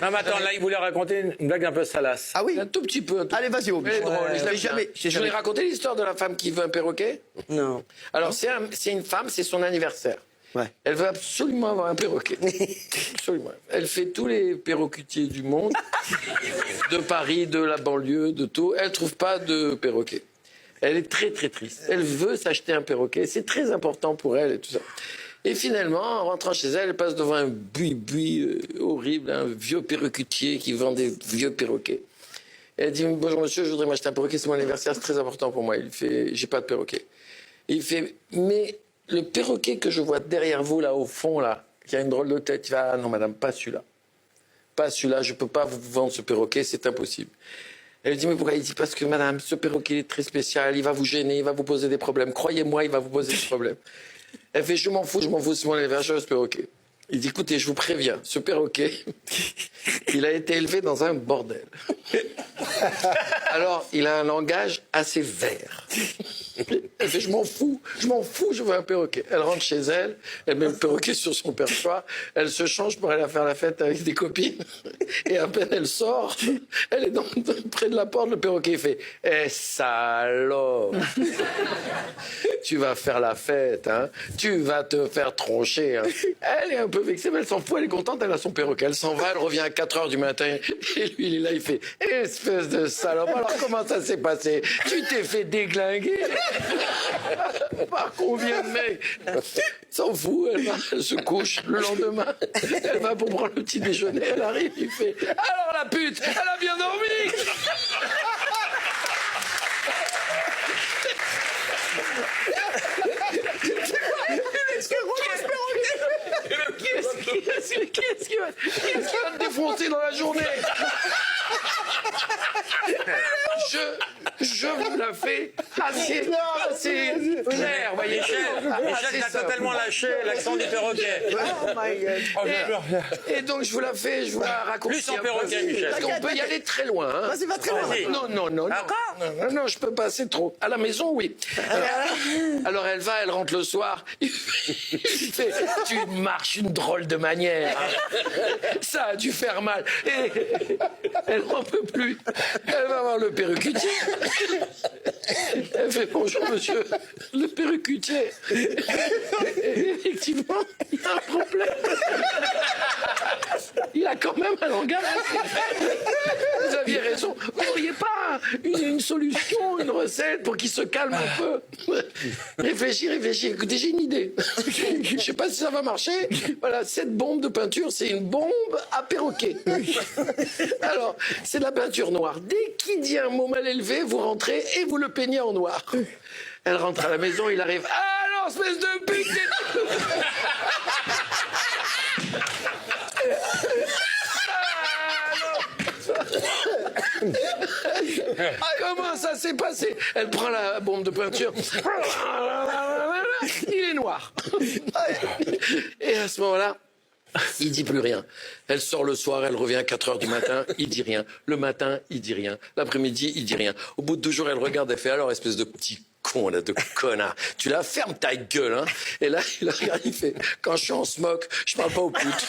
Non, mais attends, là, il voulait raconter une blague un peu salace. Ah oui. Un tout petit peu. Allez, vas-y, Auguste. Elle est drôle, je l'aime jamais. bien. Je vous ai raconté l'histoire de la femme qui veut un perroquet? Non. Alors, c'est une femme, c'est son anniversaire. Ouais. Elle veut absolument avoir un perroquet. Absolument. Elle fait tous les perroquetiers du monde, de Paris, de la banlieue, de tout. Elle trouve pas de perroquet. Elle est très, très triste. Elle veut s'acheter un perroquet. C'est très important pour elle et tout ça. Et finalement, en rentrant chez elle, elle passe devant un buis horrible, un vieux perroquetier qui vend des vieux perroquets. Elle dit, bonjour monsieur, je voudrais m'acheter un perroquet, c'est mon anniversaire, c'est très important pour moi. Il fait, j'ai pas de perroquet. Et il fait, mais le perroquet que je vois derrière vous, là, au fond, là, qui a une drôle de tête, il va, ah non madame, pas celui-là. Pas celui-là, je peux pas vous vendre ce perroquet, c'est impossible. Elle dit, mais pourquoi? Il dit, parce que madame, ce perroquet est très spécial, il va vous gêner, il va vous poser des problèmes. Croyez-moi, il va vous poser des problèmes. Elle fait, je m'en fous, c'est mon anniversaire, ce perroquet. Il dit, écoutez, je vous préviens, ce perroquet, il a été élevé dans un bordel. Alors, il a un langage assez vert. Elle fait, je m'en fous, je veux un perroquet. Elle rentre chez elle, elle met le perroquet sur son perchoir, elle se change pour aller faire la fête avec des copines, et à peine elle sort, elle est près de la porte, le perroquet fait, eh salaud, tu vas faire la fête, hein, tu vas te faire troncher. Hein. Elle est un peu vexée, mais elle s'en fout, elle est contente, elle a son perroquet, elle s'en va, elle revient à 4 h du matin, et lui il est là, il fait, espèce de salope, alors comment ça s'est passé? Tu t'es fait déglinguer par combien de mecs? S'en fout, elle se couche le lendemain, elle va pour prendre le petit déjeuner, elle arrive, il fait, alors la pute, elle a bien dormi. Qu'est-ce qui va te défoncer dans la journée? Je vous la fais assez clair, voyez. Michel a totalement lâché l'accent du perroquet. Oh my God. Et donc je vous la fais, je vous la raconte. Plus en perroquet, Michel. Parce qu'on peut y aller très loin. Hein. Vas-y, va très loin. Non. Encore Non, je peux passer trop. À la maison, oui. Alors elle va, elle rentre le soir. Il fait, tu marches une drôle de manière. Ça a dû faire mal. Et elle n'en peut plus. Elle va voir le perruquetier. Elle fait, bonjour monsieur, le perruquetier. Et effectivement, il y a un problème. Il a quand même un langage. Vous aviez raison. Vous n'auriez pas une solution, une recette pour qu'il se calme un peu? Réfléchis. Écoutez, j'ai une idée. Je ne sais pas si ça va marcher. Voilà, cette bombe de peinture, c'est une bombe à perroquet. Alors, c'est de la peinture noire. Dès qu'il dit un mot mal élevé, vous rentrez et vous le peignez en noir. Elle rentre à la maison, il arrive. Ah non, espèce de pute! Comment ça s'est passé? Elle prend la bombe de peinture. Il est noir. Et à ce moment-là, il dit plus rien. Elle sort le soir, elle revient à 4 h du matin, il dit rien. Le matin, il dit rien. L'après-midi, il dit rien. Au bout de 2 jours, elle regarde, elle fait, alors, espèce de petit con, là, de connard. Tu la fermes ta gueule, hein. Et là, il regarde, il fait, quand je suis en smock, je parle pas aux putes.